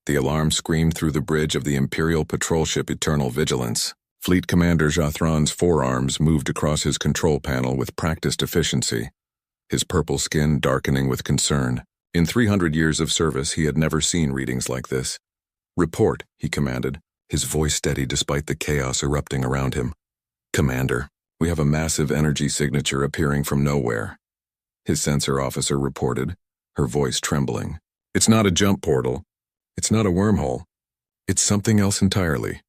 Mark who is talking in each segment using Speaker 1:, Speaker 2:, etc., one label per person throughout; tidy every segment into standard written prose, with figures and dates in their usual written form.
Speaker 1: The alarm screamed through the bridge of the Imperial patrol ship Eternal Vigilance. Fleet Commander Jathron's forearms moved across his control panel with practiced efficiency, his purple skin darkening with concern. In 300 years of service, he had never seen readings like this. "Report," he commanded, his voice steady despite the chaos erupting around him. "Commander, we have a massive energy signature appearing from nowhere," his sensor officer reported, her voice trembling. "It's not a jump portal. It's not a wormhole. It's something else entirely."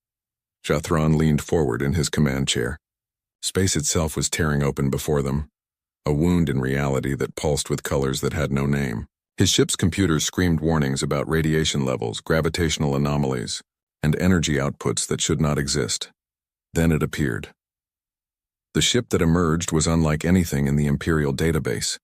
Speaker 1: Jathron leaned forward in his command chair. Space itself was tearing open before them, a wound in reality that pulsed with colors that had no name. His ship's computers screamed warnings about radiation levels, gravitational anomalies, and energy outputs that should not exist. Then it appeared. The ship that emerged was unlike anything in the Imperial database.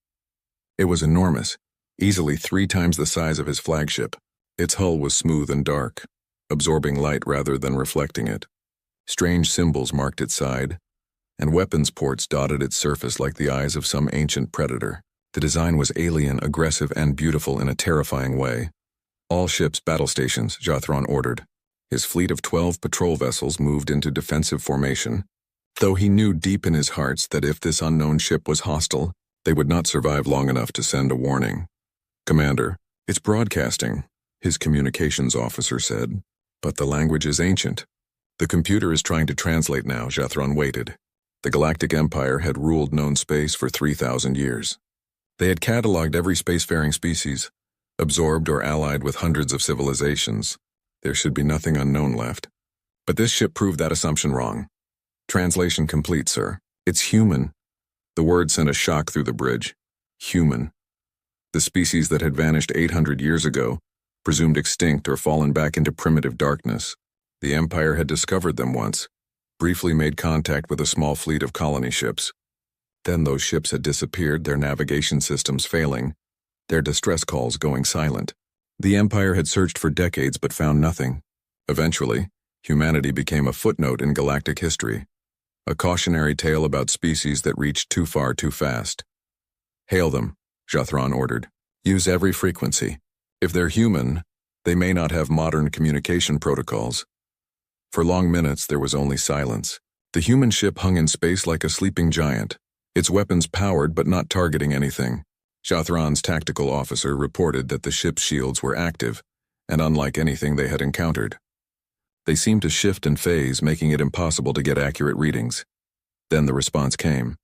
Speaker 1: It was enormous, easily 3 times the size of his flagship. Its hull was smooth and dark, absorbing light rather than reflecting it. Strange symbols marked its side, and weapons ports dotted its surface like the eyes of some ancient predator. The design was alien, aggressive, and beautiful in a terrifying way. "All ships battle stations," Jathron ordered. His fleet of 12 patrol vessels moved into defensive formation, though he knew deep in his heart that if this unknown ship was hostile, they would not survive long enough to send a warning. "Commander, it's broadcasting," his communications officer said, "but the language is ancient." "The computer is trying to translate now," Jathron waited. The Galactic Empire had ruled known space for 3,000 years. They had cataloged every spacefaring species, absorbed or allied with hundreds of civilizations. There should be nothing unknown left. But this ship proved that assumption wrong. "Translation complete, sir. It's human." The word sent a shock through the bridge. Human. The species that had vanished 800 years ago, presumed extinct or fallen back into primitive darkness. The Empire had discovered them once, briefly made contact with a small fleet of colony ships. Then those ships had disappeared, their navigation systems failing, their distress calls going silent. The Empire had searched for decades but found nothing. Eventually, humanity became a footnote in galactic history, a cautionary tale about species that reached too far too fast. "Hail them," Jathron ordered. "Use every frequency. If they're human, they may not have modern communication protocols." For long minutes, there was only silence. The human ship hung in space like a sleeping giant, its weapons powered but not targeting anything. Jathron's tactical officer reported that the ship's shields were active and unlike anything they had encountered. They seemed to shift and phase, making it impossible to get accurate readings. Then the response came.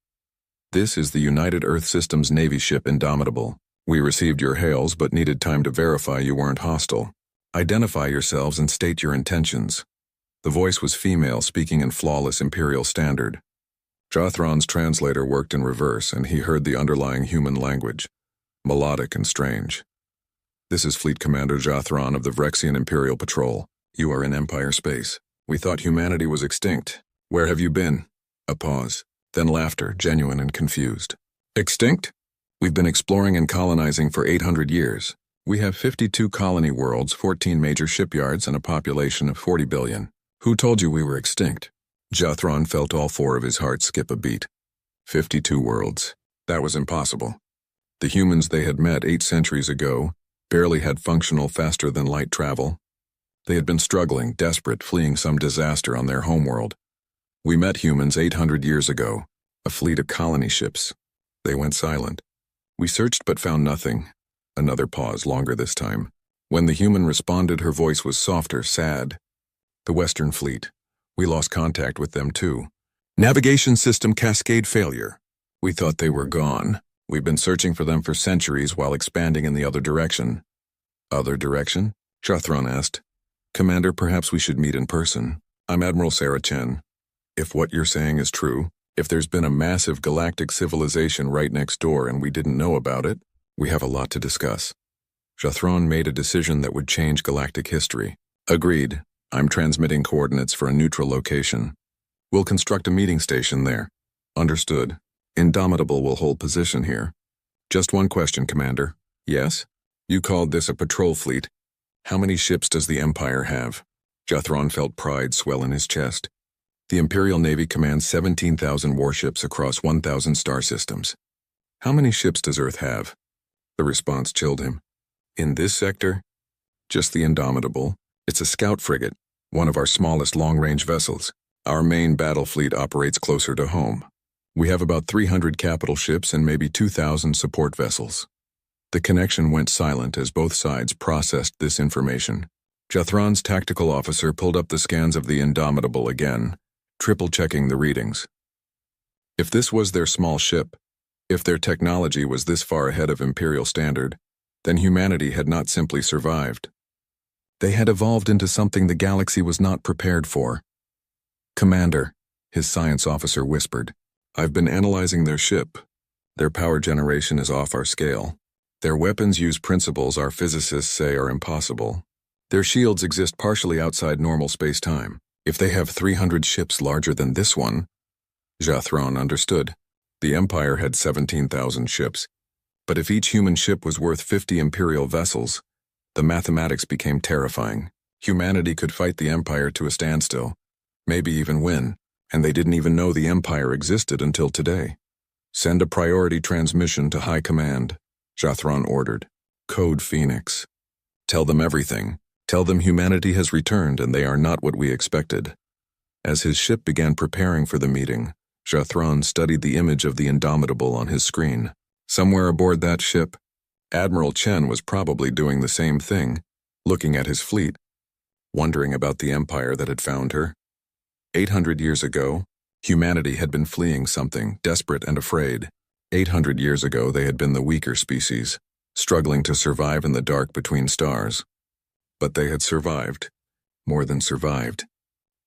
Speaker 1: "This is the United Earth Systems Navy ship Indomitable. We received your hails but needed time to verify you weren't hostile. Identify yourselves and state your intentions." The voice was female, speaking in flawless Imperial standard. Jathron's translator worked in reverse, and he heard the underlying human language, melodic and strange. "This is Fleet Commander Jathron of the Vrexian Imperial Patrol. You are in Empire space. We thought humanity was extinct. Where have you been?" A pause, then laughter, genuine and confused. "Extinct? We've been exploring and colonizing for 800 years. We have 52 colony worlds, 14 major shipyards, and a population of 40 billion. Who told you we were extinct?" Jathron felt all 4 of his heart skip a beat. 52 worlds. That was impossible. The humans they had met 8 centuries ago barely had functional faster-than-light travel. They had been struggling, desperate, fleeing some disaster on their homeworld. "We met humans 800 years ago, a fleet of colony ships. They went silent. We searched but found nothing." Another pause, longer this time. When the human responded, her voice was softer, sad. "The Western Fleet. We lost contact with them too. Navigation system cascade failure. We thought they were gone. We've been searching for them for centuries while expanding in the other direction." "Other direction?" Jathron asked. "Commander, perhaps we should meet in person. I'm Admiral Sarah Chen. If what you're saying is true, if there's been a massive galactic civilization right next door and we didn't know about it, we have a lot to discuss." Jathron made a decision that would change galactic history. "Agreed. I'm transmitting coordinates for a neutral location. We'll construct a meeting station there." "Understood. Indomitable will hold position here." "Just one question, Commander." "Yes? You called this a patrol fleet. How many ships does the Empire have?" Jathron felt pride swell in his chest. "The Imperial Navy commands 17,000 warships across 1,000 star systems. How many ships does Earth have?" The response chilled him. "In this sector? Just the Indomitable. It's a scout frigate, one of our smallest long-range vessels. Our main battle fleet operates closer to home. We have about 300 capital ships and maybe 2,000 support vessels. The connection went silent as both sides processed this information. Jathron's tactical officer pulled up the scans of the Indomitable again, triple-checking the readings. If this was their small ship, if their technology was this far ahead of Imperial standard, then humanity had not simply survived. They had evolved into something the galaxy was not prepared for. "Commander," his science officer whispered, "I've been analyzing their ship. Their power generation is off our scale. Their weapons use principles our physicists say are impossible. Their shields exist partially outside normal space-time. If they have 300 ships larger than this one..." Jathron understood. The Empire had 17,000 ships. But if each human ship was worth 50 Imperial vessels, the mathematics became terrifying. Humanity could fight the Empire to a standstill, maybe even win, and they didn't even know the Empire existed until today. "Send a priority transmission to High Command," Jathron ordered. "Code Phoenix. Tell them everything. Tell them humanity has returned and they are not what we expected." As his ship began preparing for the meeting, Jathron studied the image of the Indomitable on his screen. Somewhere aboard that ship, Admiral Chen was probably doing the same thing, looking at his fleet, wondering about the empire that had found her. 800 years ago, humanity had been fleeing something, desperate and afraid. 800 years ago, they had been the weaker species, struggling to survive in the dark between stars. But they had survived, more than survived.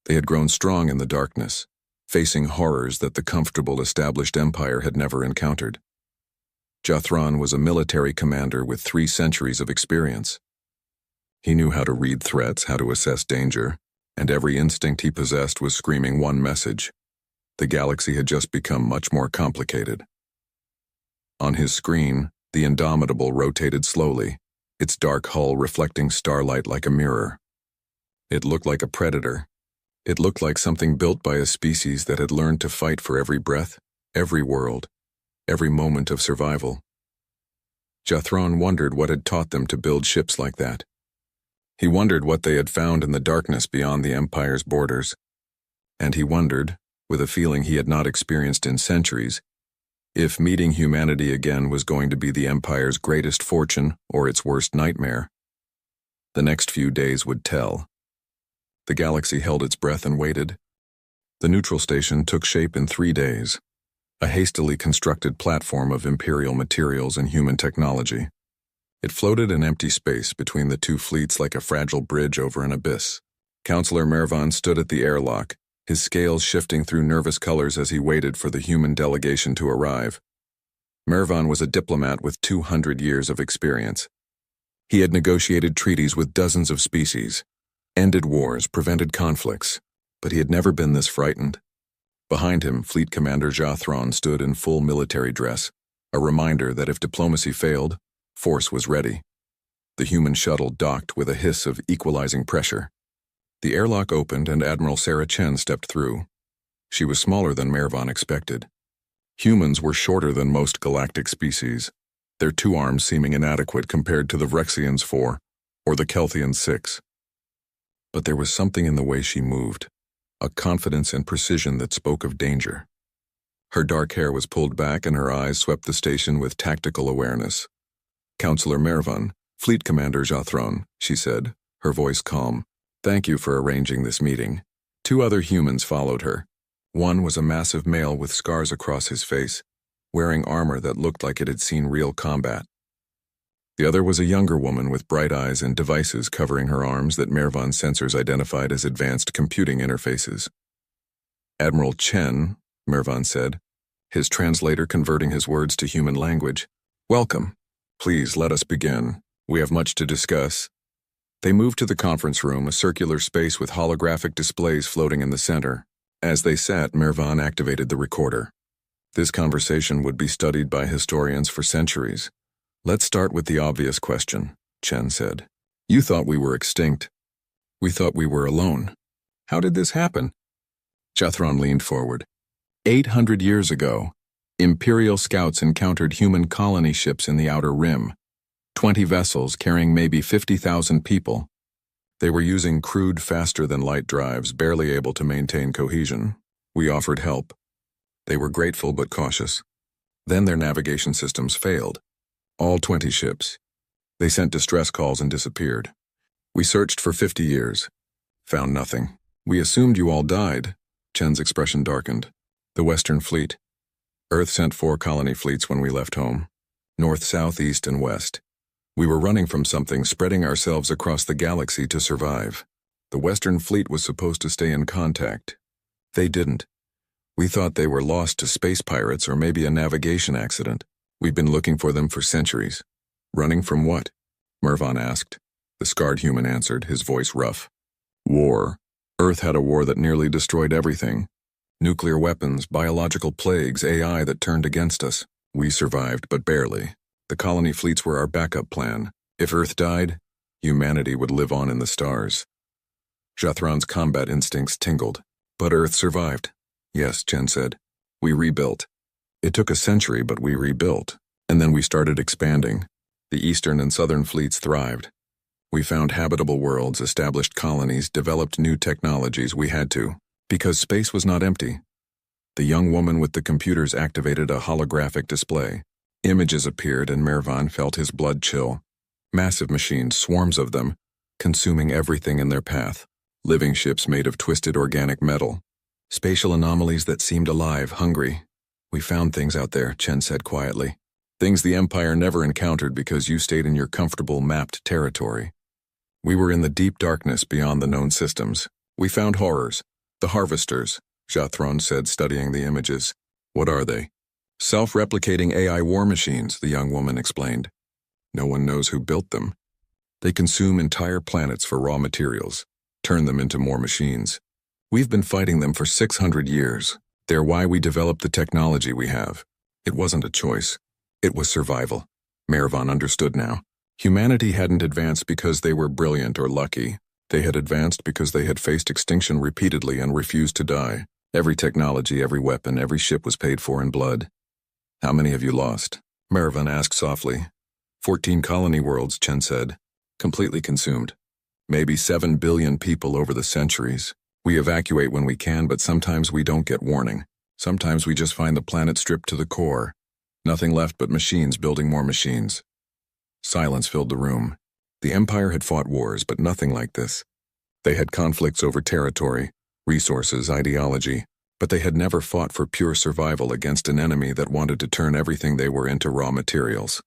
Speaker 1: They had grown strong in the darkness, facing horrors that the comfortable established empire had never encountered. Jathron was a military commander with 3 centuries of experience. He knew how to read threats, how to assess danger, and every instinct he possessed was screaming one message. The galaxy had just become much more complicated. On his screen, the Indomitable rotated slowly, its dark hull reflecting starlight like a mirror. It looked like a predator. It looked like something built by a species that had learned to fight for every breath, every world, every moment of survival. Jathron wondered what had taught them to build ships like that. He wondered what they had found in the darkness beyond the Empire's borders. And he wondered, with a feeling he had not experienced in centuries, if meeting humanity again was going to be the Empire's greatest fortune or its worst nightmare. The next few days would tell. The galaxy held its breath and waited. The neutral station took shape in 3 days, a hastily constructed platform of Imperial materials and human technology. It floated in empty space between the 2 fleets like a fragile bridge over an abyss. Counselor Mervan stood at the airlock, his scales shifting through nervous colors as he waited for the human delegation to arrive. Mervan was a diplomat with 200 years of experience. He had negotiated treaties with dozens of species, ended wars, prevented conflicts, but he had never been this frightened. Behind him, Fleet Commander Jathron stood in full military dress, a reminder that if diplomacy failed, force was ready. The human shuttle docked with a hiss of equalizing pressure. The airlock opened and Admiral Sarah Chen stepped through. She was smaller than Mervan expected. Humans were shorter than most galactic species, their 2 arms seeming inadequate compared to the Vrexians' 4 or the Kelthians' 6. But there was something in the way she moved, a confidence and precision that spoke of danger. Her dark hair was pulled back and her eyes swept the station with tactical awareness. "Counselor Mervan, Fleet Commander Jathron," she said, her voice calm. "Thank you for arranging this meeting." 2 other humans followed her. One was a massive male with scars across his face, wearing armor that looked like it had seen real combat. The other was a younger woman with bright eyes and devices covering her arms that Mervan's sensors identified as advanced computing interfaces. "Admiral Chen," Mervan said, his translator converting his words to human language. "Welcome. Please let us begin. We have much to discuss." They moved to the conference room, a circular space with holographic displays floating in the center. As they sat, Mervan activated the recorder. This conversation would be studied by historians for centuries. "Let's start with the obvious question," Chen said. "You thought we were extinct. We thought we were alone. How did this happen?" Jathron leaned forward. 800 years ago, Imperial scouts encountered human colony ships in the Outer Rim. 20 vessels carrying maybe 50,000 people. They were using crude, faster-than-light drives, barely able to maintain cohesion. We offered help. They were grateful but cautious. Then their navigation systems failed. All 20 ships. They sent distress calls and disappeared. We searched for 50 years. Found nothing. We assumed you all died. Chen's expression darkened. The Western Fleet. Earth sent 4 colony fleets when we left home. North, south, east, and west. We were running from something, spreading ourselves across the galaxy to survive. The Western Fleet was supposed to stay in contact. They didn't. We thought they were lost to space pirates or maybe a navigation accident. We've been looking for them for centuries. Running from what? Mervan asked. The scarred human answered, his voice rough. War. Earth had a war that nearly destroyed everything. Nuclear weapons, biological plagues, AI that turned against us. We survived, but barely. The colony fleets were our backup plan. If Earth died, humanity would live on in the stars. Jathron's combat instincts tingled. But Earth survived. Yes, Chen said. We rebuilt. It took a century, but we rebuilt. And then we started expanding. The eastern and southern fleets thrived. We found habitable worlds, established colonies, developed new technologies. We had to, because space was not empty. The young woman with the computers activated a holographic display. Images appeared and Mervan felt his blood chill. Massive machines, swarms of them, consuming everything in their path. Living ships made of twisted organic metal. Spatial anomalies that seemed alive, hungry. We found things out there, Chen said quietly. Things the Empire never encountered because you stayed in your comfortable, mapped territory. We were in the deep darkness beyond the known systems. We found horrors. The Harvesters, Jathron said, studying the images. What are they? Self-replicating AI war machines, the young woman explained. No one knows who built them. They consume entire planets for raw materials, turn them into more machines. We've been fighting them for 600 years. They're why we developed the technology we have. It wasn't a choice. It was survival. Mervan understood now. Humanity hadn't advanced because they were brilliant or lucky. They had advanced because they had faced extinction repeatedly and refused to die. Every technology, every weapon, every ship was paid for in blood. How many have you lost? Mervan asked softly. 14 colony worlds, Chen said. Completely consumed. Maybe 7 billion people over the centuries. We evacuate when we can, but sometimes we don't get warning. Sometimes we just find the planet stripped to the core. Nothing left but machines building more machines. Silence filled the room. The Empire had fought wars, but nothing like this. They had conflicts over territory, resources, ideology, but they had never fought for pure survival against an enemy that wanted to turn everything they were into raw materials.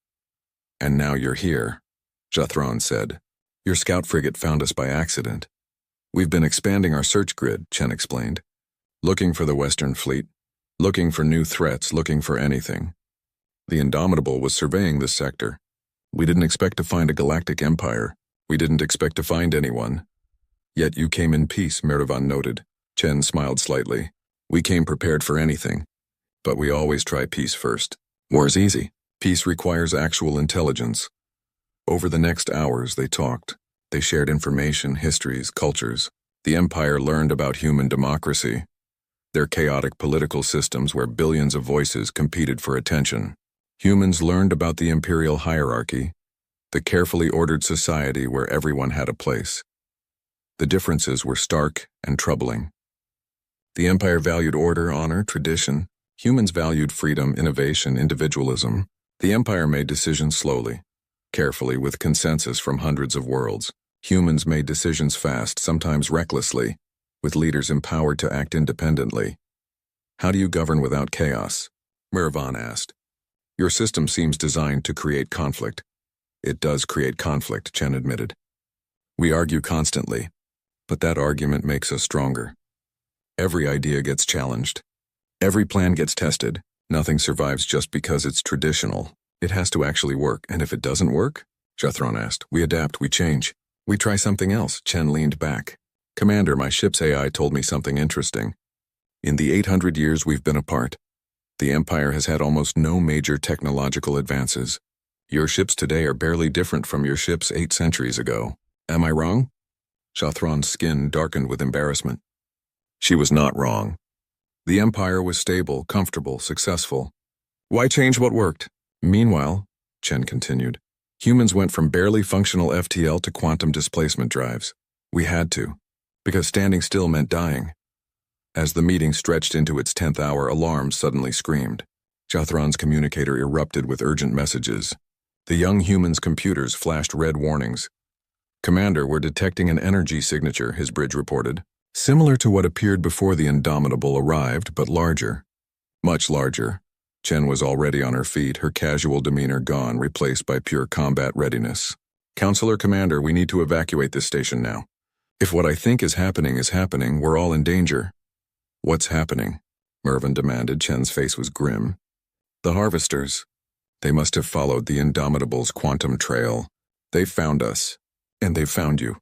Speaker 1: And now you're here, Jathron said. Your scout frigate found us by accident. We've been expanding our search grid, Chen explained. Looking for the Western Fleet, looking for new threats, looking for anything. The Indomitable was surveying this sector. We didn't expect to find a galactic empire. We didn't expect to find anyone. Yet you came in peace, Mervan noted. Chen smiled slightly. We came prepared for anything. But we always try peace first. War's easy. Peace requires actual intelligence. Over the next hours, they talked. They shared information, histories, cultures. The Empire learned about human democracy. Their chaotic political systems where billions of voices competed for attention. Humans learned about the imperial hierarchy, the carefully ordered society where everyone had a place. The differences were stark and troubling. The Empire valued order, honor, tradition. Humans valued freedom, innovation, individualism. The Empire made decisions slowly, carefully, with consensus from hundreds of worlds. Humans made decisions fast, sometimes recklessly, with leaders empowered to act independently. How do you govern without chaos? Mervan asked. Your system seems designed to create conflict. It does create conflict, Chen admitted. We argue constantly, but that argument makes us stronger. Every idea gets challenged. Every plan gets tested. Nothing survives just because it's traditional. It has to actually work, and if it doesn't work, Jathron asked, we adapt, we change. We try something else. Chen leaned back. Commander, my ship's AI told me something interesting. In the 800 years we've been apart, the Empire has had almost no major technological advances. Your ships today are barely different from your ships 8 centuries ago. Am I wrong? Jathron's skin darkened with embarrassment. She was not wrong. The Empire was stable, comfortable, successful. Why change what worked? Meanwhile, Chen continued, Humans went from barely functional FTL to quantum displacement drives. We had to, because standing still meant dying. As the meeting stretched into its 10th hour, alarms suddenly screamed. Jothron's communicator erupted with urgent messages. The young humans' computers flashed red warnings. "Commander, we're detecting an energy signature," his bridge reported. "Similar to what appeared before the Indomitable arrived, but larger. Much larger." Chen was already on her feet, her casual demeanor gone, replaced by pure combat readiness. "Counselor Commander, we need to evacuate this station now. If what I think is happening, we're all in danger." "What's happening?" Mervyn demanded. Chen's face was grim. "The harvesters. They must have followed the Indomitable's quantum trail. They found us. And they found you."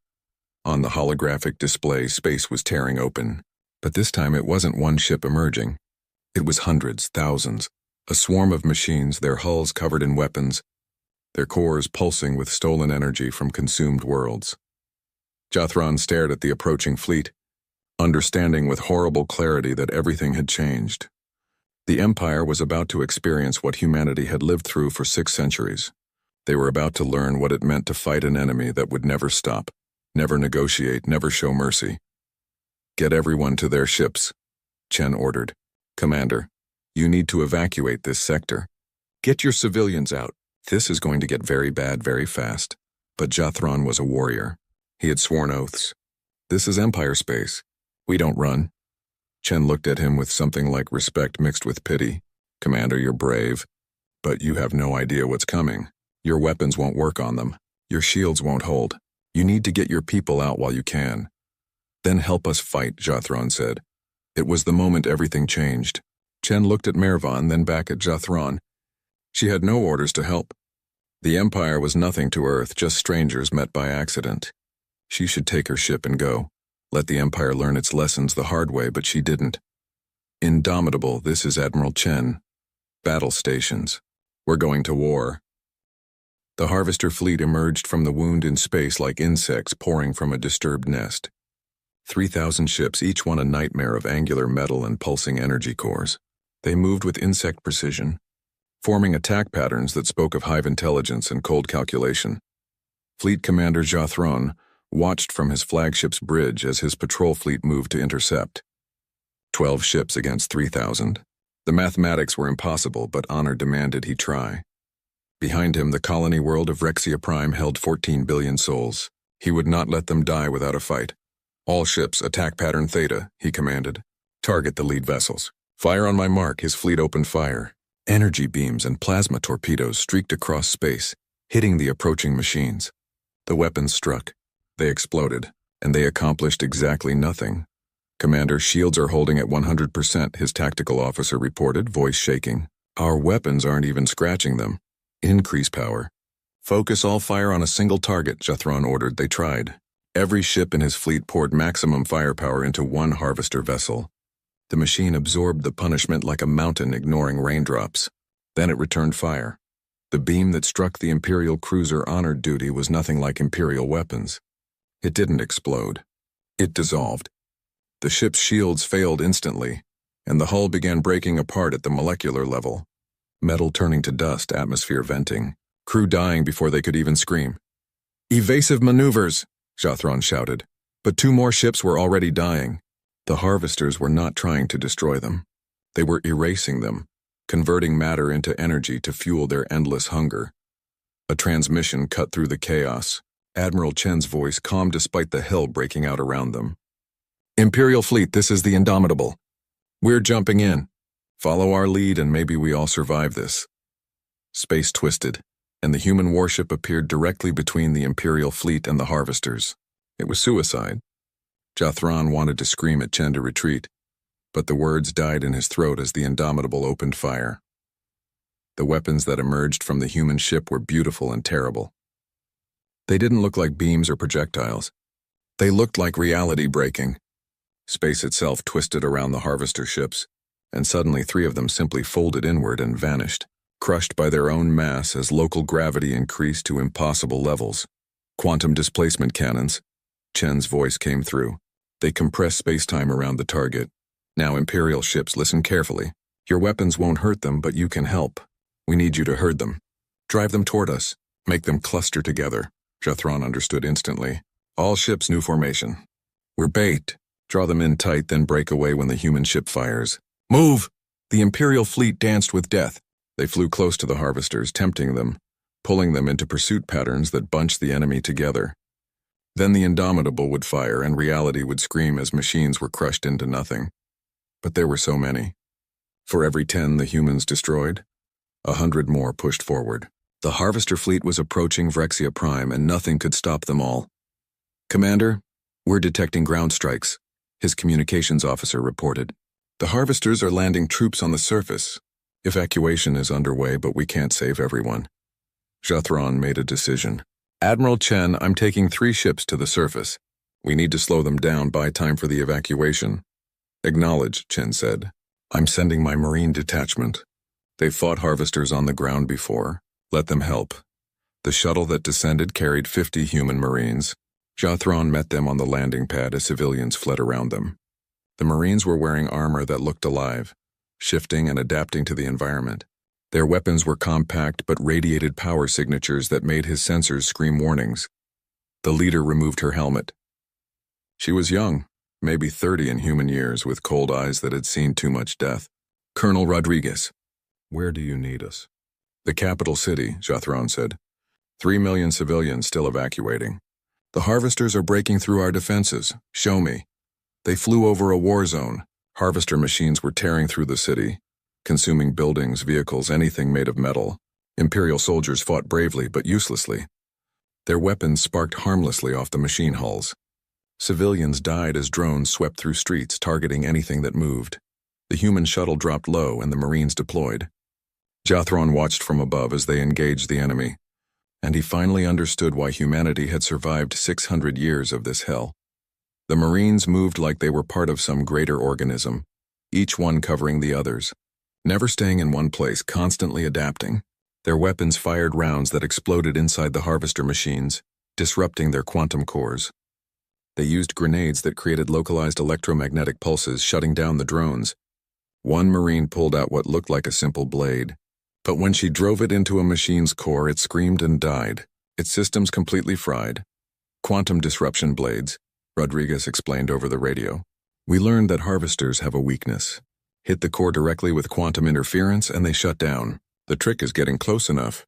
Speaker 1: On the holographic display, space was tearing open. But this time it wasn't one ship emerging. It was hundreds, thousands. A swarm of machines, their hulls covered in weapons, their cores pulsing with stolen energy from consumed worlds. Jothron stared at the approaching fleet, understanding with horrible clarity that everything had changed. The Empire was about to experience what humanity had lived through for 6 centuries. They were about to learn what it meant to fight an enemy that would never stop, never negotiate, never show mercy. "Get everyone to their ships," Chen ordered. "Commander, you need to evacuate this sector. Get your civilians out. This is going to get very bad very fast." But Jothron was a warrior. He had sworn oaths. "This is Empire space. We don't run." Chen looked at him with something like respect mixed with pity. "Commander, you're brave, but you have no idea what's coming. Your weapons won't work on them. Your shields won't hold. You need to get your people out while you can." "Then help us fight," Jothron said. It was the moment everything changed. Chen looked at Mervyn, then back at Jothron. She had no orders to help. The Empire was nothing to Earth, just strangers met by accident. She should take her ship and go. Let the Empire learn its lessons the hard way, but she didn't. "Indomitable, this is Admiral Chen. Battle stations. We're going to war." The Harvester fleet emerged from the wound in space like insects pouring from a disturbed nest. 3,000 ships, each one a nightmare of angular metal and pulsing energy cores. They moved with insect precision, forming attack patterns that spoke of hive intelligence and cold calculation. Fleet Commander Jothron watched from his flagship's bridge as his patrol fleet moved to intercept. 12 ships against 3,000. The mathematics were impossible, but honor demanded he try. Behind him, the colony world of Rexia Prime held 14 billion souls. He would not let them die without a fight. "All ships, attack pattern Theta," he commanded. "Target the lead vessels. Fire on my mark." His fleet opened fire. Energy beams and plasma torpedoes streaked across space, hitting the approaching machines. The weapons struck. They exploded, and they accomplished exactly nothing. "Commander, shields are holding at 100%, his tactical officer reported, voice shaking. "Our weapons aren't even scratching them. Increase power." "Focus all fire on a single target," Jothron ordered. They tried. Every ship in his fleet poured maximum firepower into one harvester vessel. The machine absorbed the punishment like a mountain ignoring raindrops. Then it returned fire. The beam that struck the Imperial cruiser honored duty was nothing like Imperial weapons. It didn't explode. It dissolved. The ship's shields failed instantly, and the hull began breaking apart at the molecular level. Metal turning to dust, atmosphere venting. Crew dying before they could even scream. "Evasive maneuvers!" Jothron shouted. But 2 more ships were already dying. The harvesters were not trying to destroy them. They were erasing them, converting matter into energy to fuel their endless hunger. A transmission cut through the chaos. Admiral Chen's voice calm despite the hell breaking out around them. "Imperial fleet, this is the Indomitable. We're jumping in. Follow our lead and maybe we all survive this." Space twisted, and the human warship appeared directly between the Imperial fleet and the harvesters. It was suicide. Jothron wanted to scream at Chen to retreat, but the words died in his throat as the Indomitable opened fire. The weapons that emerged from the human ship were beautiful and terrible. They didn't look like beams or projectiles. They looked like reality breaking. Space itself twisted around the harvester ships, and suddenly 3 of them simply folded inward and vanished, crushed by their own mass as local gravity increased to impossible levels. "Quantum displacement cannons." Chen's voice came through. "They compress space-time around the target. Now, Imperial ships, listen carefully. Your weapons won't hurt them, but you can help. We need you to herd them. Drive them toward us. Make them cluster together. Jathron understood instantly. All ships new formation. We're bait. Draw them in tight, then break away when the human ship fires. Move! The Imperial fleet danced with death. They flew close to the harvesters, tempting them, pulling them into pursuit patterns that bunched the enemy together. Then the Indomitable would fire and reality would scream as machines were crushed into nothing. But there were so many. For every 10 the humans destroyed, 100 more pushed forward. The harvester fleet was approaching Vrexia Prime and nothing could stop them all. Commander, we're detecting ground strikes, his communications officer reported. The harvesters are landing troops on the surface. Evacuation is underway, but we can't save everyone. Jathron made a decision. Admiral Chen, I'm taking 3 ships to the surface. We need to slow them down, buy time for the evacuation. Acknowledged, Chen said. I'm sending my Marine detachment. They've fought harvesters on the ground before. Let them help. The shuttle that descended carried 50 human Marines. Jathron met them on the landing pad as civilians fled around them. The Marines were wearing armor that looked alive, shifting and adapting to the environment. Their weapons were compact but radiated power signatures that made his sensors scream warnings. The leader removed her helmet. She was young, maybe 30 in human years, with cold eyes that had seen too much death. Colonel Rodriguez. Where do you need us? The capital city, Jathron said. 3 million civilians still evacuating. The harvesters are breaking through our defenses. Show me. They flew over a war zone. Harvester machines were tearing through the city, consuming buildings, vehicles, anything made of metal. Imperial soldiers fought bravely but uselessly. Their weapons sparked harmlessly off the machine hulls. Civilians died as drones swept through streets, targeting anything that moved. The human shuttle dropped low and the Marines deployed. Jathron watched from above as they engaged the enemy, and he finally understood why humanity had survived 600 years of this hell. The Marines moved like they were part of some greater organism, each one covering the others, never staying in one place, constantly adapting. Their weapons fired rounds that exploded inside the harvester machines, disrupting their quantum cores. They used grenades that created localized electromagnetic pulses, shutting down the drones. One Marine pulled out what looked like a simple blade, but when she drove it into a machine's core, it screamed and died, its systems completely fried. Quantum disruption blades, Rodriguez explained over the radio. We learned that harvesters have a weakness. Hit the core directly with quantum interference and they shut down. The trick is getting close enough.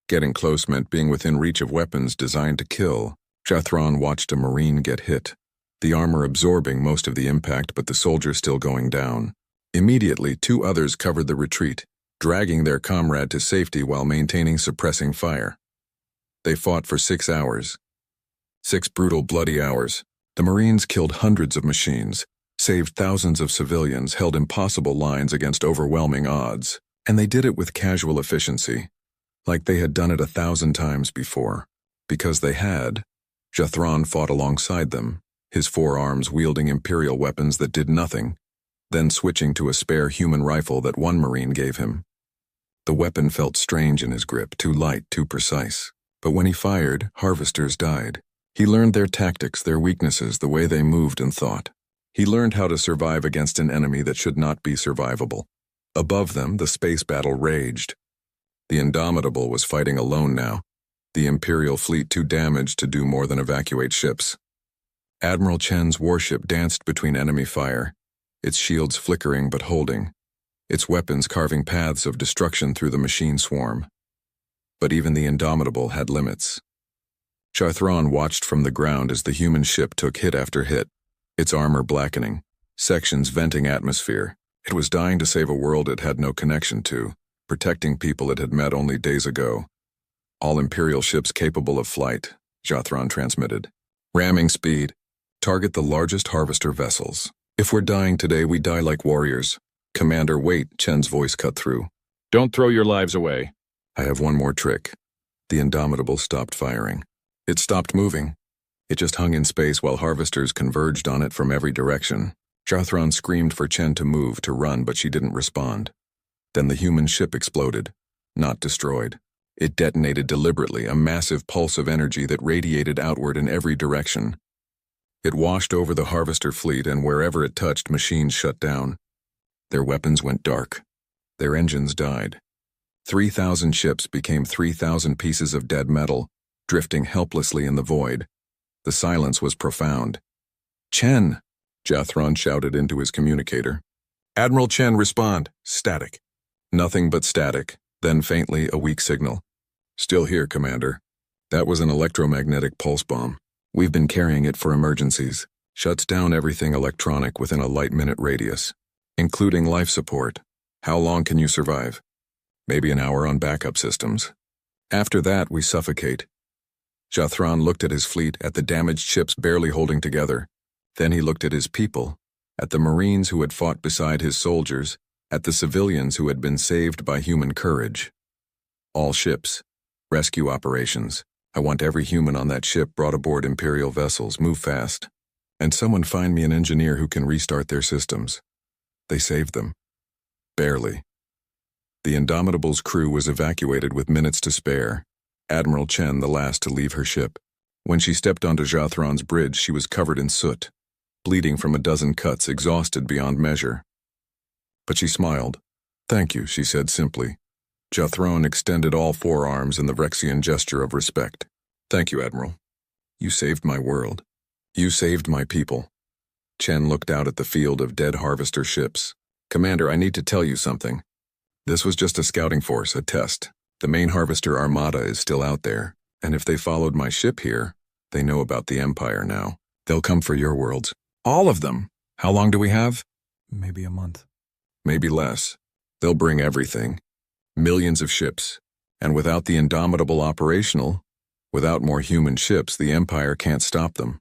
Speaker 1: Getting close meant being within reach of weapons designed to kill. Jathron watched a Marine get hit, the armor absorbing most of the impact but the soldier still going down. Immediately, 2 others covered the retreat, dragging their comrade to safety while maintaining suppressing fire. They fought for 6 hours. 6 brutal, bloody hours. The Marines killed hundreds of machines, saved thousands of civilians, held impossible lines against overwhelming odds, and they did it with casual efficiency, like they had done it 1,000 times before. Because they had, Jathron fought alongside them, his 4 arms wielding Imperial weapons that did nothing, then switching to a spare human rifle that one Marine gave him. The weapon felt strange in his grip, too light, too precise. But when he fired, harvesters died. He learned their tactics, their weaknesses, the way they moved and thought. He learned how to survive against an enemy that should not be survivable. Above them, the space battle raged. The Indomitable was fighting alone now, the Imperial fleet too damaged to do more than evacuate ships. Admiral Chen's warship danced between enemy fire, its shields flickering but holding, its weapons carving paths of destruction through the machine swarm. But even the Indomitable had limits. Jathron watched from the ground as the human ship took hit after hit, its armor blackening, sections venting atmosphere. It was dying to save a world it had no connection to, protecting people it had met only days ago. All Imperial ships capable of flight, Jathron transmitted. Ramming speed. Target the largest harvester vessels. If we're dying today, we die like warriors. Commander, wait, Chen's voice cut through.
Speaker 2: Don't throw your lives away.
Speaker 1: I have one more trick. The Indomitable stopped firing. It stopped moving. It just hung in space while harvesters converged on it from every direction. Jathron screamed for Chen to move, to run, but she didn't respond. Then the human ship exploded. Not destroyed. It detonated deliberately, a massive pulse of energy that radiated outward in every direction. It washed over the harvester fleet, and wherever it touched, machines shut down. Their weapons went dark. Their engines died. 3,000 ships became 3,000 pieces of dead metal, drifting helplessly in the void. The silence was profound. "Chen!" Jathron shouted into his communicator. "Admiral Chen, respond." Static. Nothing but static, then faintly a weak signal. "Still here, Commander. That was an electromagnetic pulse bomb. We've been carrying it for emergencies. Shuts down everything electronic within a light-minute radius, including life support. How long can you survive? Maybe an hour on backup systems. After that, we suffocate." Jathron looked at his fleet, at the damaged ships barely holding together. Then he looked at his people, at the Marines who had fought beside his soldiers, at the civilians who had been saved by human courage. "All ships. Rescue operations. I want every human on that ship brought aboard Imperial vessels. Move fast. And someone find me an engineer who can restart their systems." They saved them. Barely. The Indomitable's crew was evacuated with minutes to spare. Admiral Chen the last to leave her ship. When she stepped onto Jathron's bridge, she was covered in soot, bleeding from a dozen cuts, exhausted beyond measure. But she smiled. "Thank you," she said simply. Jathron extended all four arms in the Rexian gesture of respect. "Thank you, Admiral. You saved my world. You saved my people." Chen looked out at the field of dead harvester ships. "Commander, I need to tell you something. This was just a scouting force, a test. The main harvester armada is still out there, and if they followed my ship here, they know about the Empire now. They'll come for your worlds. All of them. How long do we have?"
Speaker 3: Maybe a month.
Speaker 1: "Maybe less. They'll bring everything. Millions of ships. And without the Indomitable operational, without more human ships, the Empire can't stop them."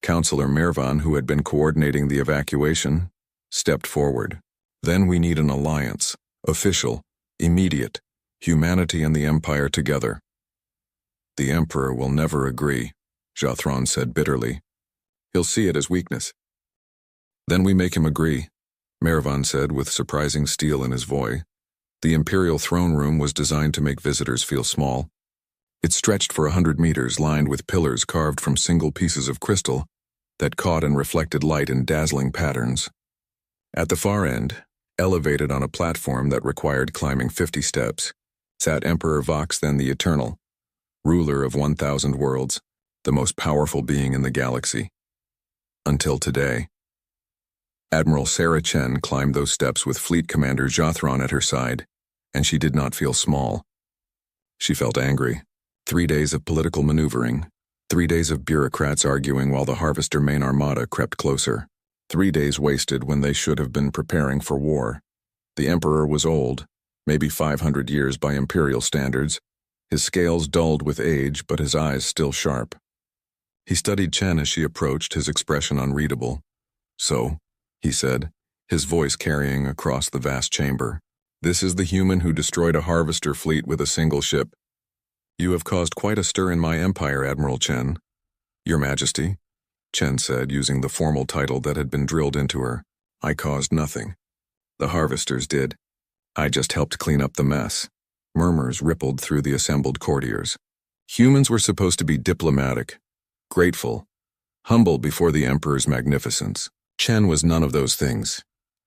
Speaker 1: Counselor Mirvan, who had been coordinating the evacuation, stepped forward. "Then we need an alliance. Official. Immediate. Humanity and the Empire together." "The Emperor will never agree," Jathron said bitterly. "He'll see it as weakness." "Then we make him agree," Mirvan said with surprising steel in his voice. The Imperial throne room was designed to make visitors feel small. It stretched for 100 meters, lined with pillars carved from single pieces of crystal that caught and reflected light in dazzling patterns. At the far end, elevated on a platform that required climbing 50 steps, sat Emperor Vox, then the Eternal, ruler of 1,000 worlds, the most powerful being in the galaxy. Until today. Admiral Sarah Chen climbed those steps with Fleet Commander Jathron at her side, and she did not feel small. She felt angry. 3 days of political maneuvering, 3 days of bureaucrats arguing while the Harvester main armada crept closer. 3 days wasted when they should have been preparing for war. The Emperor was old, maybe 500 years by Imperial standards, his scales dulled with age but his eyes still sharp. He studied Chen as she approached, his expression unreadable. "So," he said, his voice carrying across the vast chamber, "this is the human who destroyed a harvester fleet with a single ship. You have caused quite a stir in my empire, Admiral Chen." "Your Majesty," Chen said, using the formal title that had been drilled into her. "I caused nothing. The harvesters did. I just helped clean up the mess." Murmurs rippled through the assembled courtiers. Humans were supposed to be diplomatic, grateful, humble before the Emperor's magnificence. Chen was none of those things.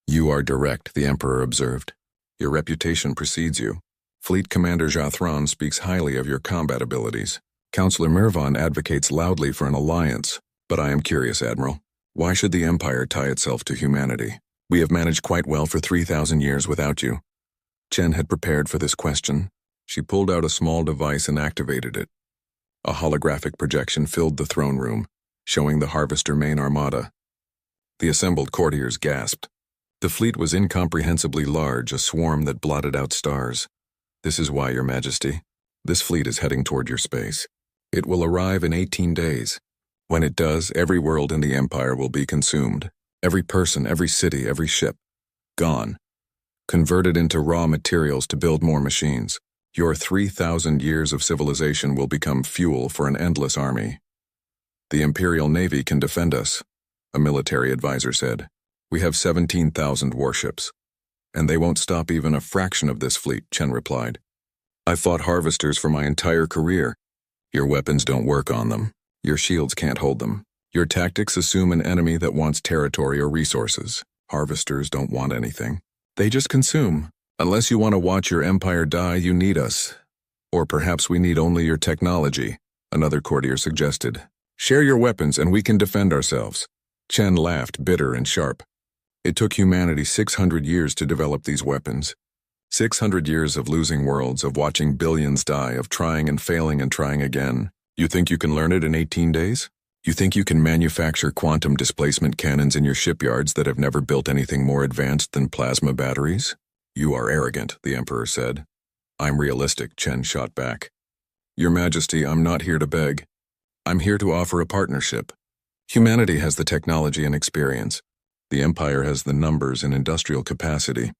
Speaker 1: "You are direct," the Emperor observed. "Your reputation precedes you. Fleet Commander Jathron speaks highly of your combat abilities. Counselor Mirvan advocates loudly for an alliance. But I am curious, Admiral. Why should the Empire tie itself to humanity? We have managed quite well for 3,000 years without you." Chen had prepared for this question. She pulled out a small device and activated it. A holographic projection filled the throne room, showing the Harvester main armada. The assembled courtiers gasped. The fleet was incomprehensibly large, a swarm that blotted out stars. "This is why, Your Majesty. This fleet is heading toward your space. It will arrive in 18 days. When it does, every world in the Empire will be consumed. Every person, every city, every ship. Gone. Converted into raw materials to build more machines. Your 3,000 years of civilization will become fuel for an endless army. The Imperial Navy can defend us," a military advisor said. "We have 17,000 warships. And they won't stop even a fraction of this fleet," Chen replied. "I fought harvesters for my entire career. Your weapons don't work on them. Your shields can't hold them. Your tactics assume an enemy that wants territory or resources. Harvesters don't want anything. They just consume. Unless you want to watch your empire die, you need us. Or perhaps we need only your technology, another courtier suggested. Share your weapons and we can defend ourselves. Chen laughed, bitter and sharp. It took humanity 600 years to develop these weapons. 600 years of losing worlds, of watching billions die, of trying and failing and trying again. You think you can learn it in 18 days? You think you can manufacture quantum displacement cannons in your shipyards that have never built anything more advanced than plasma batteries? You are arrogant, the Emperor said. I'm realistic, Chen shot back. Your Majesty, I'm not here to beg. I'm here to offer a partnership. Humanity has the technology and experience. The Empire has the numbers and industrial capacity.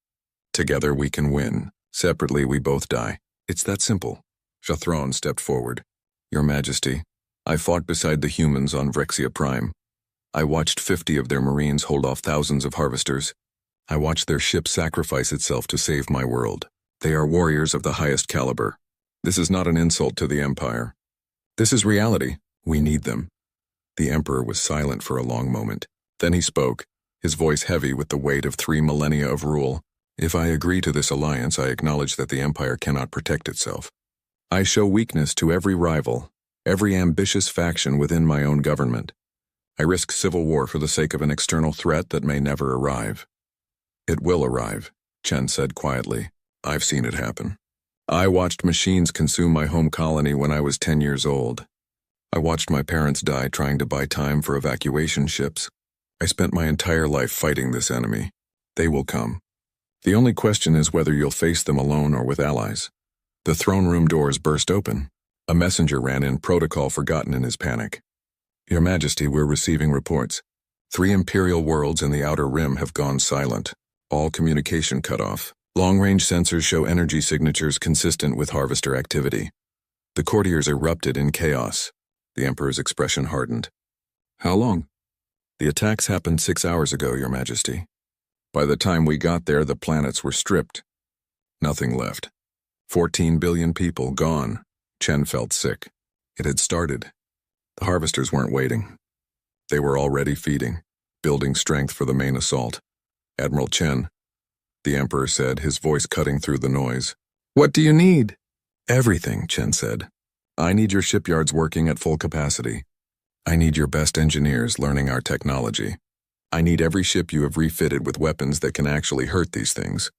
Speaker 1: Together we can win. Separately we both die. It's that simple. Jathron stepped forward. Your Majesty, I fought beside the humans on Vrexia Prime. I watched 50 of their marines hold off thousands of harvesters. I watched their ship sacrifice itself to save my world. They are warriors of the highest caliber. This is not an insult to the Empire. This is reality. We need them. The Emperor was silent for a long moment. Then he spoke, his voice heavy with the weight of 3 millennia of rule. If I agree to this alliance, I acknowledge that the Empire cannot protect itself. I show weakness to every rival, every ambitious faction within my own government. I risk civil war for the sake of an external threat that may never arrive. It will arrive, Chen said quietly. I've seen it happen. I watched machines consume my home colony when I was 10 years old. I watched my parents die trying to buy time for evacuation ships. I spent my entire life fighting this enemy. They will come. The only question is whether you'll face them alone or with allies. The throne room doors burst open. A messenger ran in, protocol forgotten in his panic. Your Majesty, we're receiving reports. 3 Imperial worlds in the Outer Rim have gone silent. All communication cut off. Long-range sensors show energy signatures consistent with harvester activity. The courtiers erupted in chaos. The Emperor's expression hardened. How long? The attacks happened 6 hours ago, Your Majesty. By the time we got there, the planets were stripped. Nothing left. 14 billion people gone. Chen felt sick. It had started. The harvesters weren't waiting. They were already feeding, building strength for the main assault. Admiral Chen, the Emperor said, his voice cutting through the noise. What do you need? Everything, Chen said. I need your shipyards working at full capacity. I need your best engineers learning our technology. I need every ship you have refitted with weapons that can actually hurt these things.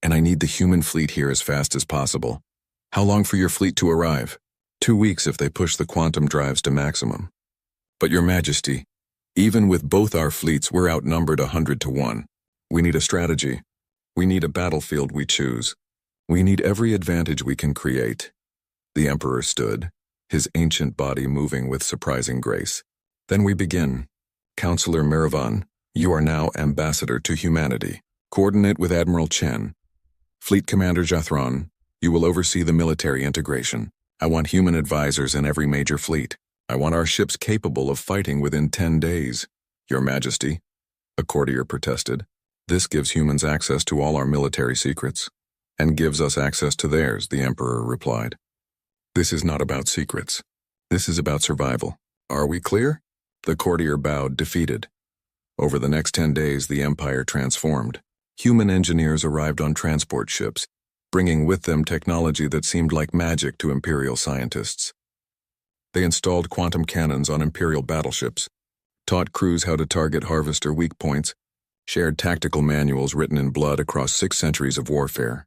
Speaker 1: And I need the human fleet here as fast as possible. How long for your fleet to arrive? 2 weeks if they push the quantum drives to maximum. But Your Majesty, even with both our fleets, we're outnumbered 100 to 1. We need a strategy. We need a battlefield we choose. We need every advantage we can create. The Emperor stood, his ancient body moving with surprising grace. Then we begin. Counselor Miravan, you are now ambassador to humanity. Coordinate with Admiral Chen. Fleet Commander Jathron, you will oversee the military integration. I want human advisors in every major fleet. I want our ships capable of fighting within 10 days. Your Majesty, a courtier protested. This gives humans access to all our military secrets. And gives us access to theirs, the Emperor replied. This is not about secrets. This is about survival. Are we clear? The courtier bowed, defeated. Over the next 10 days, the Empire transformed. Human engineers arrived on transport ships, bringing with them technology that seemed like magic to Imperial scientists. They installed quantum cannons on Imperial battleships, taught crews how to target harvester weak points, shared tactical manuals written in blood across 6 centuries of warfare.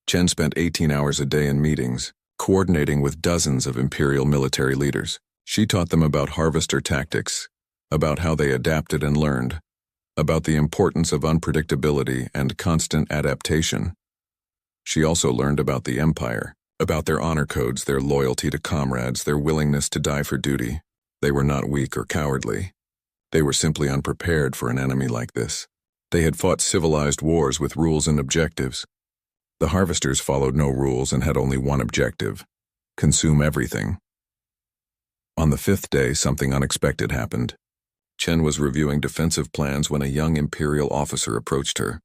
Speaker 1: Chen spent 18 hours a day in meetings, coordinating with dozens of Imperial military leaders. She taught them about harvester tactics, about how they adapted and learned, about the importance of unpredictability and constant adaptation. She also learned about the Empire, about their honor codes, their loyalty to comrades, their willingness to die for duty. They were not weak or cowardly. They were simply unprepared for an enemy like this. They had fought civilized wars with rules and objectives. The harvesters followed no rules and had only one objective: consume everything. On the 5th day, something unexpected happened. Chen was reviewing defensive plans when a young Imperial officer approached her.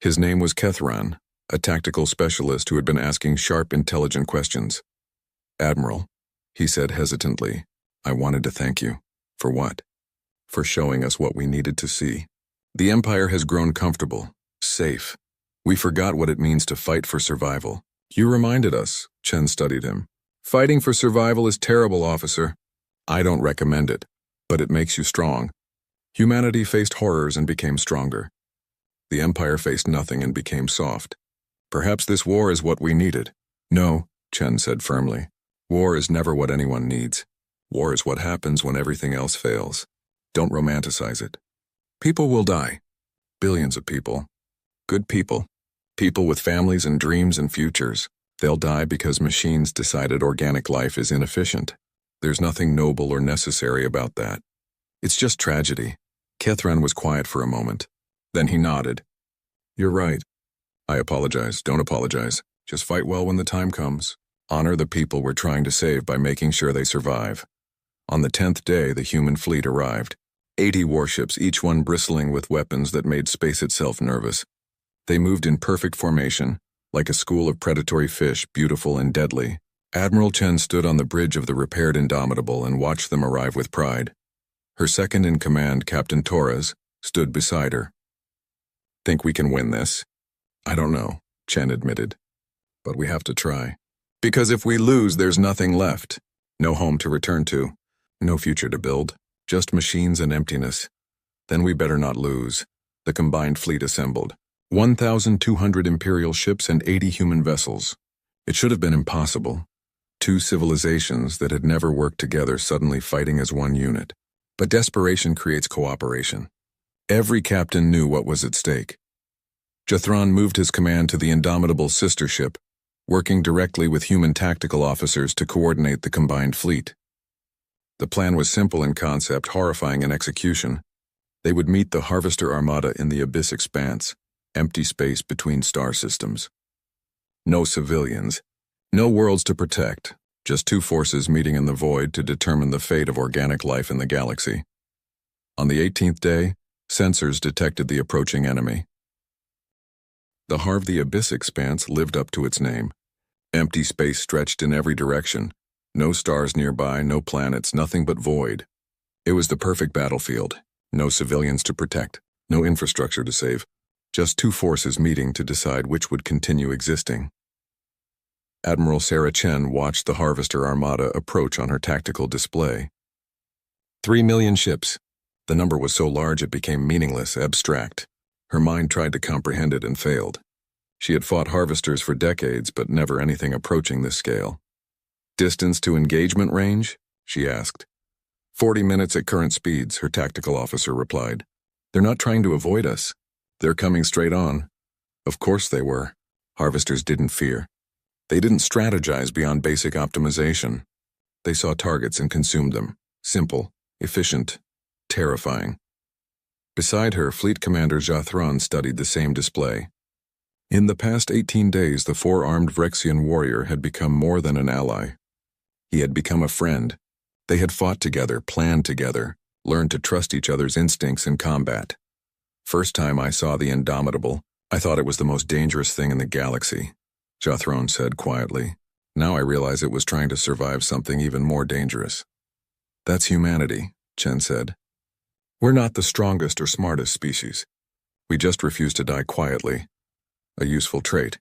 Speaker 1: His name was Kethran, a tactical specialist who had been asking sharp, intelligent questions. Admiral, he said hesitantly, I wanted to thank you. For what? For showing us what we needed to see. The Empire has grown comfortable, safe. We forgot what it means to fight for survival. You reminded us, Chen studied him. Fighting for survival is terrible, officer. I don't recommend it, but it makes you strong. Humanity faced horrors and became stronger. The Empire faced nothing and became soft. Perhaps this war is what we needed. No, Chen said firmly. War is never what anyone needs. War is what happens when everything else fails. Don't romanticize it. People will die. Billions of people. Good people. People with families and dreams and futures. They'll die because machines decided organic life is inefficient. There's nothing noble or necessary about that. It's just tragedy. Kethran was quiet for a moment. Then he nodded. You're right. I apologize. Don't apologize. Just fight well when the time comes. Honor the people we're trying to save by making sure they survive. On the 10th day, the human fleet arrived. 80 warships, each one bristling with weapons that made space itself nervous. They moved in perfect formation, like a school of predatory fish, beautiful and deadly. Admiral Chen stood on the bridge of the repaired Indomitable and watched them arrive with pride. Her second-in-command, Captain Torres, stood beside her. Think we can win this? I don't know, Chen admitted. But we have to try. Because if we lose, there's nothing left. No home to return to. No future to build. Just machines and emptiness. Then we better not lose. The combined fleet assembled. 1,200 Imperial ships and 80 human vessels. It should have been impossible. Two civilizations that had never worked together suddenly fighting as one unit. But desperation creates cooperation. Every captain knew what was at stake. Jathron moved his command to the Indomitable's sister ship, working directly with human tactical officers to coordinate the combined fleet. The plan was simple in concept, horrifying in execution. They would meet the Harvester Armada in the Abyss Expanse, empty space between star systems. No civilians, no worlds to protect, just two forces meeting in the void to determine the fate of organic life in the galaxy. On the 18th day, sensors detected the approaching enemy. The Abyss Expanse lived up to its name. Empty space stretched in every direction. No stars nearby, no planets, nothing but void. It was the perfect battlefield. No civilians to protect, no infrastructure to save. Just two forces meeting to decide which would continue existing. Admiral Sarah Chen watched the Harvester Armada approach on her tactical display. 3 million ships. The number was so large it became meaningless, abstract. Her mind tried to comprehend it and failed. She had fought harvesters for decades, but never anything approaching this scale. Distance to engagement range? She asked. 40 minutes at current speeds, her tactical officer replied. They're not trying to avoid us. They're coming straight on. Of course they were. Harvesters didn't fear. They didn't strategize beyond basic optimization. They saw targets and consumed them. Simple, efficient, terrifying. Beside her, Fleet Commander Jathron studied the same display. In the past 18 days, the four-armed Vrexian warrior had become more than an ally. He had become a friend. They had fought together, planned together, learned to trust each other's instincts in combat. First time I saw the Indomitable, I thought it was the most dangerous thing in the galaxy, Jathron said quietly. Now I realize it was trying to survive something even more dangerous. That's humanity, Chen said. We're not the strongest or smartest species. We just refuse to die quietly. A useful trait.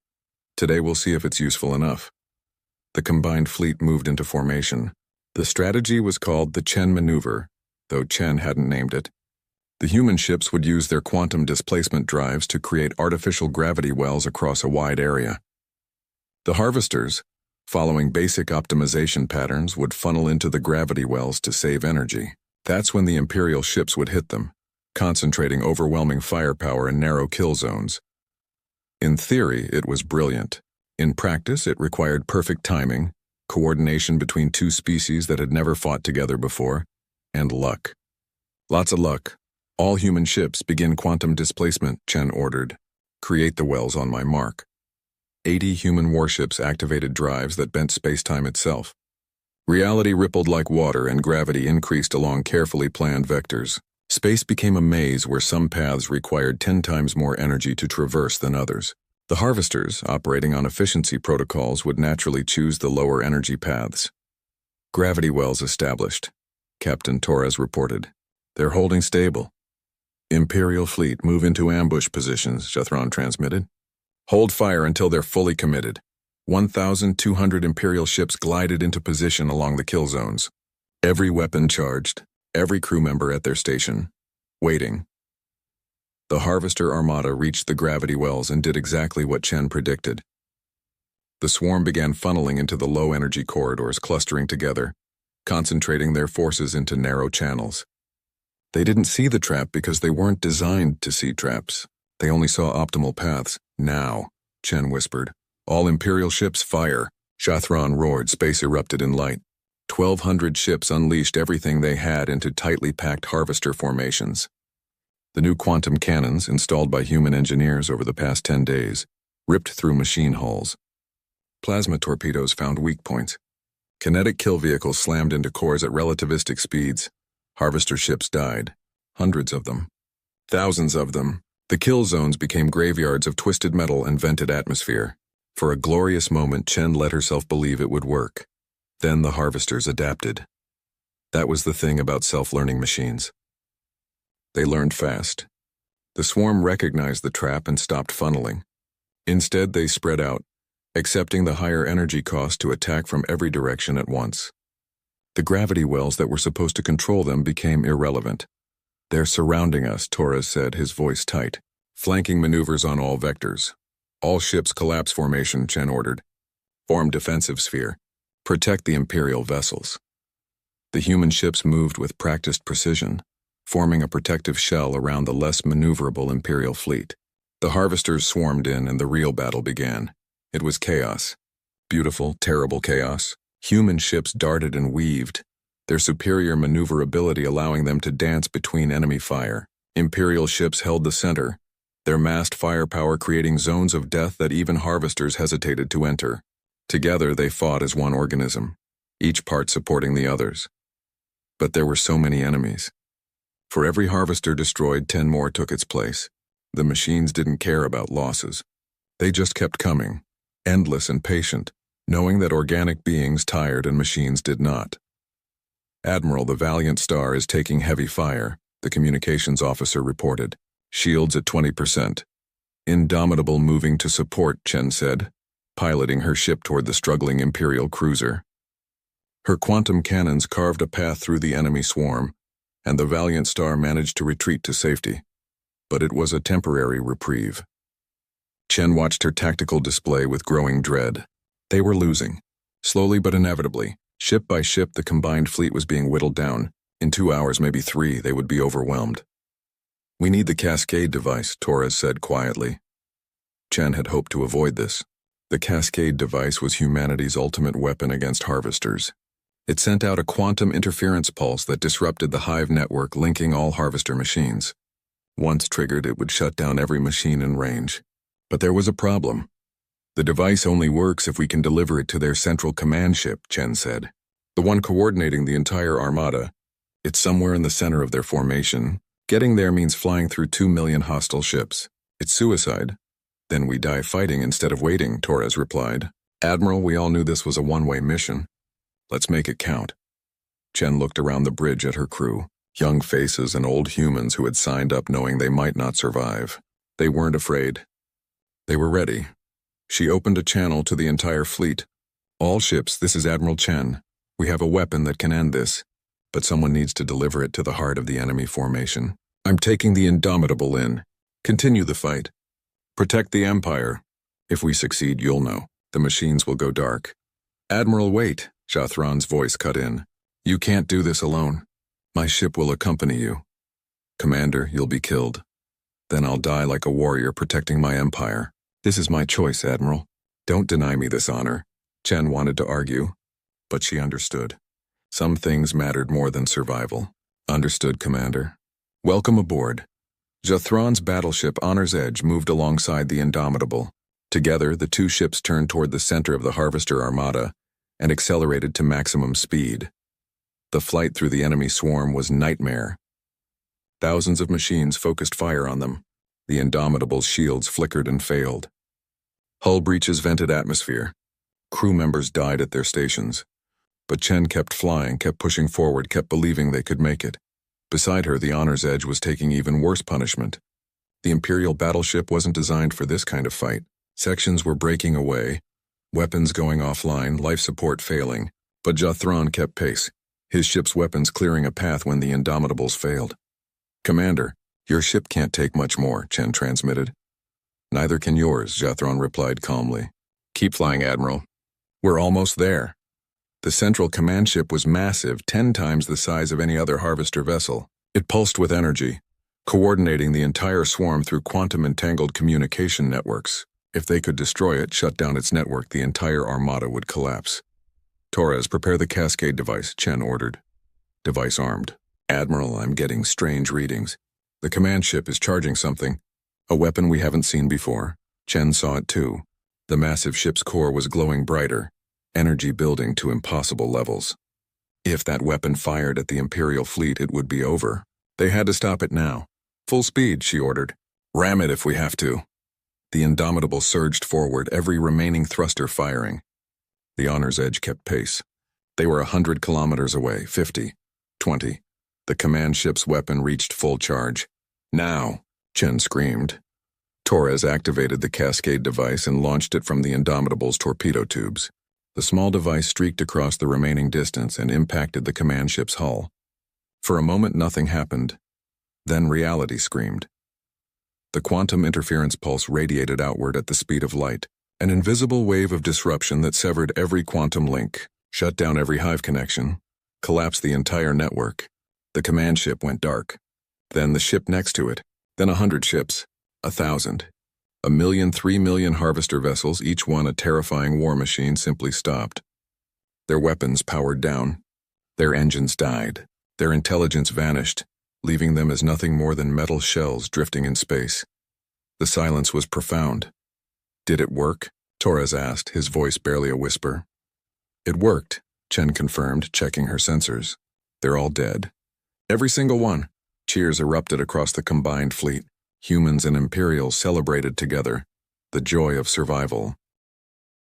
Speaker 1: Today we'll see if it's useful enough. The combined fleet moved into formation. The strategy was called the Chen Maneuver, though Chen hadn't named it. The human ships would use their quantum displacement drives to create artificial gravity wells across a wide area. The harvesters, following basic optimization patterns, would funnel into the gravity wells to save energy. That's when the Imperial ships would hit them, concentrating overwhelming firepower in narrow kill zones. In theory, it was brilliant. In practice, it required perfect timing, coordination between two species that had never fought together before, and luck. Lots of luck. All human ships begin quantum displacement, Chen ordered. Create the wells on my mark. 80 human warships activated drives that bent space-time itself. Reality rippled like water and gravity increased along carefully planned vectors. Space became a maze where some paths required 10 times more energy to traverse than others. The harvesters, operating on efficiency protocols, would naturally choose the lower energy paths. Gravity wells established, Captain Torres reported. They're holding stable. Imperial fleet move into ambush positions, Jathron transmitted. Hold fire until they're fully committed. 1,200 Imperial ships glided into position along the kill zones. Every weapon charged, every crew member at their station, waiting. The Harvester Armada reached the gravity wells and did exactly what Chen predicted. The swarm began funneling into the low-energy corridors, clustering together, concentrating their forces into narrow channels. They didn't see the trap because they weren't designed to see traps. They only saw optimal paths. Now, Chen whispered. All Imperial ships fire. Shathran roared. Space erupted in light. 1,200 ships unleashed everything they had into tightly packed harvester formations. The new quantum cannons, installed by human engineers over the past 10 days, ripped through machine hulls. Plasma torpedoes found weak points. Kinetic kill vehicles slammed into cores at relativistic speeds. Harvester ships died. Hundreds of them. Thousands of them. The kill zones became graveyards of twisted metal and vented atmosphere. For a glorious moment, Chen let herself believe it would work. Then the harvesters adapted. That was the thing about self-learning machines. They learned fast. The swarm recognized the trap and stopped funneling. Instead, they spread out, accepting the higher energy cost to attack from every direction at once. The gravity wells that were supposed to control them became irrelevant. They're surrounding us, Torres said, his voice tight. Flanking maneuvers on all vectors. All ships collapse formation, Chen ordered. Form defensive sphere. Protect the Imperial vessels. The human ships moved with practiced precision, forming a protective shell around the less maneuverable Imperial fleet. The harvesters swarmed in and the real battle began. It was chaos. Beautiful, terrible chaos. Human ships darted and weaved, their superior maneuverability allowing them to dance between enemy fire. Imperial ships held the center, their massed firepower creating zones of death that even harvesters hesitated to enter. Together they fought as one organism, each part supporting the others. But there were so many enemies. For every harvester destroyed, 10 more took its place. The machines didn't care about losses. They just kept coming, endless and patient, knowing that organic beings tired and machines did not. Admiral, the Valiant Star is taking heavy fire, the communications officer reported. Shields at 20%. Indomitable moving to support, Chen said, piloting her ship toward the struggling Imperial cruiser. Her quantum cannons carved a path through the enemy swarm, and the Valiant Star managed to retreat to safety. But it was a temporary reprieve. Chen watched her tactical display with growing dread. They were losing. Slowly but inevitably, ship by ship, the combined fleet was being whittled down. In 2 hours, maybe 3, they would be overwhelmed. We need the Cascade device, Torres said quietly. Chen had hoped to avoid this. The Cascade device was humanity's ultimate weapon against harvesters. It sent out a quantum interference pulse that disrupted the hive network linking all harvester machines. Once triggered, it would shut down every machine in range. But there was a problem. The device only works if we can deliver it to their central command ship, Chen said. The one coordinating the entire armada. It's somewhere in the center of their formation. Getting there means flying through 2 million hostile ships. It's suicide. Then we die fighting instead of waiting, Torres replied. Admiral, we all knew this was a one-way mission. Let's make it count. Chen looked around the bridge at her crew, young faces and old humans who had signed up knowing they might not survive. They weren't afraid. They were ready. She opened a channel to the entire fleet. All ships, this is Admiral Chen. We have a weapon that can end this, but someone needs to deliver it to the heart of the enemy formation. I'm taking the Indomitable in. Continue the fight. Protect the Empire. If we succeed, you'll know. The machines will go dark. Admiral, wait, Shathran's voice cut in. You can't do this alone. My ship will accompany you. Commander, you'll be killed. Then I'll die like a warrior protecting my empire. This is my choice, Admiral. Don't deny me this honor. Chen wanted to argue, but she understood. Some things mattered more than survival. Understood, Commander. Welcome aboard. Shathran's battleship Honor's Edge moved alongside the Indomitable. Together, the two ships turned toward the center of the Harvester Armada and accelerated to maximum speed. The flight through the enemy swarm was nightmare. Thousands of machines focused fire on them. The Indomitable's shields flickered and failed. Hull breaches vented atmosphere. Crew members died at their stations. But Chen kept flying, kept pushing forward, kept believing they could make it. Beside her, the Honor's Edge was taking even worse punishment. The Imperial battleship wasn't designed for this kind of fight. Sections were breaking away, weapons going offline, life support failing, but Jothron kept pace, his ship's weapons clearing a path when the Indomitables failed. "Commander, your ship can't take much more," Chen transmitted. "Neither can yours," Jothron replied calmly. "Keep flying, Admiral. We're almost there." The central command ship was massive, 10 times the size of any other harvester vessel. It pulsed with energy, coordinating the entire swarm through quantum-entangled communication networks. If they could destroy it, shut down its network, the entire armada would collapse. "Torres, prepare the cascade device," Chen ordered. Device armed. "Admiral, I'm getting strange readings. The command ship is charging something. A weapon we haven't seen before." Chen saw it too. The massive ship's core was glowing brighter, energy building to impossible levels. If that weapon fired at the Imperial fleet, it would be over. They had to stop it now. "Full speed," she ordered. "Ram it if we have to." The Indomitable surged forward, every remaining thruster firing. The Honor's Edge kept pace. They were 100 kilometers away, 50, 20. The command ship's weapon reached full charge. "Now!" Chen screamed. Torres activated the cascade device and launched it from the Indomitable's torpedo tubes. The small device streaked across the remaining distance and impacted the command ship's hull. For a moment, nothing happened. Then reality screamed. The quantum interference pulse radiated outward at the speed of light, an invisible wave of disruption that severed every quantum link, shut down every hive connection, collapsed the entire network. The command ship went dark. Then the ship next to it. Then 100 ships. 1,000. 1,000,000, 3,000,000 harvester vessels, each one a terrifying war machine, simply stopped. Their weapons powered down. Their engines died. Their intelligence vanished, leaving them as nothing more than metal shells drifting in space. The silence was profound. "Did it work?" Torres asked, his voice barely a whisper. "It worked," Chen confirmed, checking her sensors. "They're all dead. Every single one." Cheers erupted across the combined fleet. Humans and Imperials celebrated together. The joy of survival.